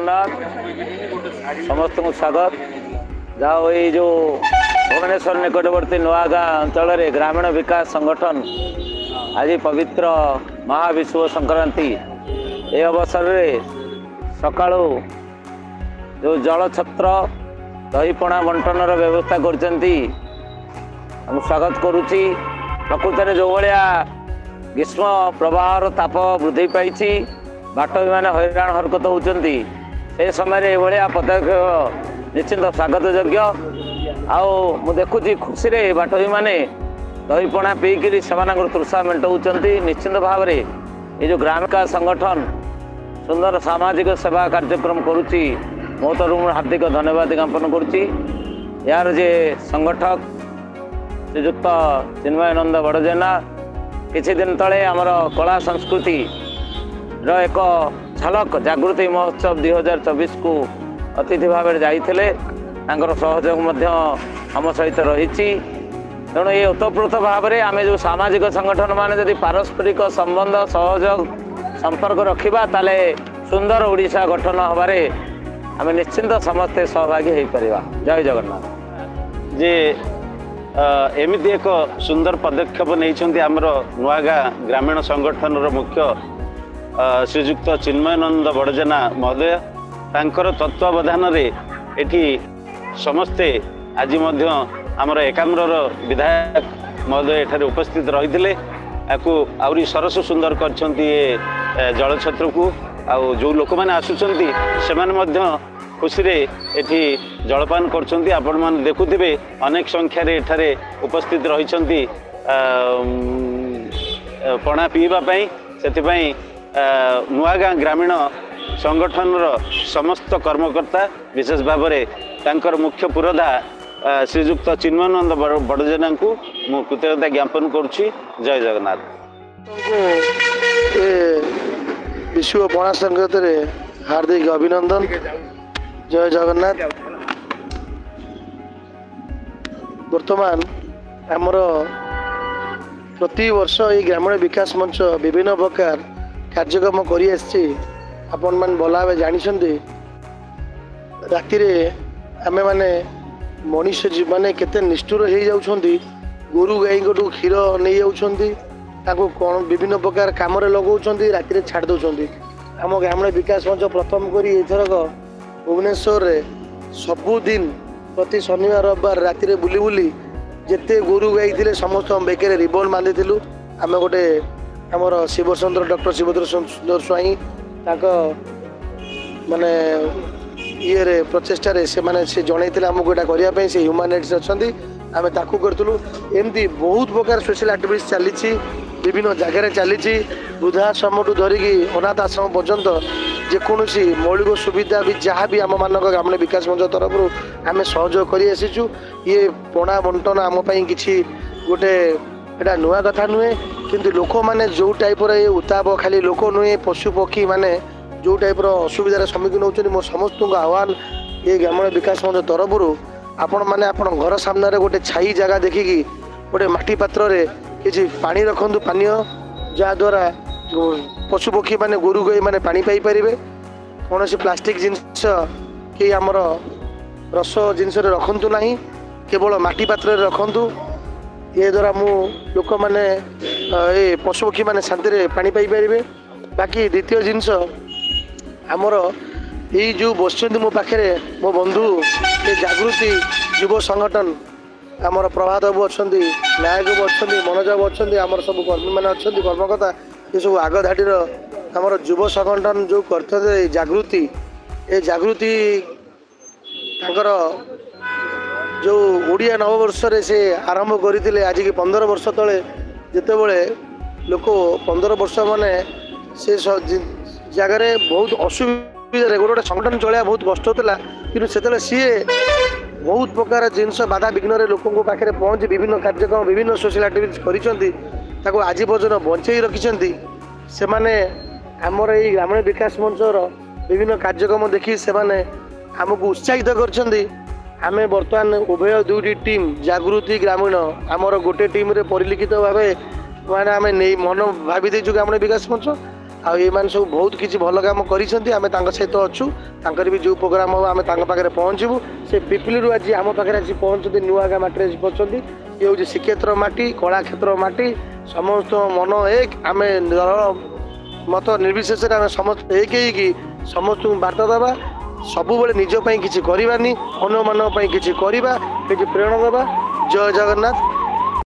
जगन्नाथ समस्त को स्वागत जाओ ये जो भुवनेश्वर निकटवर्ती नुआगाँ अंचल ग्रामीण विकास संगठन आज पवित्र महाविश्व संक्रांति ये अवसर में सकाळु जो जल छत्र दहीपणा बंटन व्यवस्था कर स्वागत करुच्ची। प्रकृत में जो भाया ग्रीष्म प्रवाहर ताप वृद्धि पाई बाटवी मैंने हैरान हरकत होती से समय ये पदक्षेप निश्चिंत स्वागत योग्य। आउ देखुची खुशी रे बाटवी मैंने दहीपणा पीकि से तृषा मेटाऊँच। निश्चित भाव में ये जो ग्रामीण संगठन सुंदर सामाजिक सेवा कार्यक्रम करुच्ची मो तरफ हार्दिक धन्यवाद ज्ञापन करुच्ची। यार जे संगठक श्रीजुक्त चिन्मयानंद बड़जेना किछि दिन तले आमर कला संस्कृति एक झलक जागृति महोत्सव 2024 को अतिथि भाव में जाइए सहयोग आम सहित रही। तेणु ये ओतप्रोत भाव में आम जो सामाजिक संगठन मान जदि पारस्परिक संबंध सहयोग संपर्क रखा ताले सुंदर ओडिशा गठन हबारे आम निश्चिंत समस्ते सहभागी हो पार। जय जगन्नाथ जे एमती एक सुंदर पदक्षेप नहीं आमर नुआगाँ ग्रामीण संगठन मुख्य श्रीजुक्त चिन्मयानंद बड़जेना महोदय तांकर तत्वावधान एठी समस्ते आज आमर एकाम्र विधायक महोदय एठारे उपस्थित रही आहरी सरस सुंदर कर जल छत्र को आउ जो लोक मैंने आसुचंती से खुशी रे एठी जलपान करछंती। आपण मान देखुथिबे अनेक संख्यार एठारे उपस्थित रहिछंती पणा पीवा पई। सेथिपई नुआगाँ ग्रामीण संगठन समस्त कर्मकर्ता विशेष भाव में तांकर मुख्य पुरोधा श्रीजुक्त चिन्मयानंद बड़जेना को मु कृतज्ञता ज्ञापन करुच्ची। जय जगन्नाथ। विश्व पणा संक्रांति रे हार्दिक अभिनंदन। जय जगन्नाथ। वर्तमान आमर प्रति वर्ष ये ग्रामीण विकास मंच विभिन्न प्रकार कार्यक्रम करी आपण मान भला भाव जानी राति आमे माने मनीष माने केते निष्ठुर हो जाउछंती गोरु गाई को क्षीर नहीं जाउछंती कौन विभिन्न प्रकार काम लगाउछंती राति छाड़ दउछंती। आम ग्रामीण विकास मंच प्रथम करी एथरक भुवनेश्वर रे सबुदिन प्रति शनिवार रविवार राति बुली बुली जिते गोरु गाई थे समस्त बेके रिबन बांधी आम गोटे आमर शिवचंद्र डॉक्टर शिवचंद्र सुंदर स्वाई माने ये प्रचेषा से जनई आमको यहाँ करने से ह्यूमन राइट्स अच्छा आम ताकू करूँ। एमती बहुत प्रकार सोशल एक्टिविटीज चली विभिन्न जगार चली वृद्धाश्रम ठूँ धरिकी अनाथ आश्रम पर्यंत जेकोसी मौलिक सुविधा भी जहाँ भी आम मान ग्रामीण विकास मंच तरफ आम सहयोग कर ये पणा बंटन आमपाई कि गोटे एटा नुआ कथा नुहे किंतु लोक मैंने जो टाइप उताप खाली लोक नुहे पशु पक्षी माने जो टाइप असुविधार सम्मुखीन होती मो समस्त आह्वान ये ग्रामीण विकास मंच तरफ आपण मैंने आप घर सामने गोटे छाई जगह देखिकी गोटे माटी पात्र किसी पानी रखु पानीय जहाद्वारा पशु पक्षी माने गोरु गाई माने पानी पाई परिबे। कौन प्लास्टिक जिनस कि आमर रस जिनस रखु ना केवल माटी पात्र रखु। ये द्वारा मु लोक मैंने ये पशु पक्षी मैंने शांति पानी पाई परिबे। बाकी द्वितीय जिनस आमर यही जो बस मो पाखे मो बंधु ये जागृति युव संगठन आमर प्रभात बाबू अच्छा नायक बाबू अच्छा मनोज बाबू अच्छा आमर सब कर्मी मैंने अच्छा कर्मकर्ता ये सब आग धाटीर आमर युव संगठन जो करते जागृति ये जागृति तांकर जो ओडिया नववर्ष से आरंभ करते आज की 15 वर्ष तले जिते बड़े लोक 15 वर्ष माने से जगार बहुत असुविधा गोटे संगठन चलिया बहुत कष्ट होता कि सी बहुत प्रकार जिनस बाधा विघ्न लोक पाखे पहुँची विभिन्न कार्यक्रम विभिन्न सोशल एक्टिविटीज कर आज पर्यटन बंचे रखिंट से माने आमर ये ग्रामीण विकास मंचर विभिन्न कार्यक्रम देखी से माने आमको उत्साहित कर आम बर्तमान उभय दुईटी टीम जागृति ग्रामीण आमर गोटे टीम रे परिलिखित भाव माने आम मन भावी देचु ग्रामीण विकास मंच आने सब बहुत किसी भल कम कर सहित अच्छु तांकर भी जो प्रोग्राम हम आम पाखे पहुँचू से पिपिलू आज आम पाखे आज पहुँचते नुआ गाँ माटी आज पहुँचती ये हूँ श्रीक्षेत्र माटी कलाक्षेत्र माटी समस्त मन एक आम मत निर्विशेष आम समस्त एक ही समस्त बार्ता देवा सबुबले निज किसी करवानी अन्य मान किसी करवा किसी प्रेरणा देवा जय जगन्नाथ।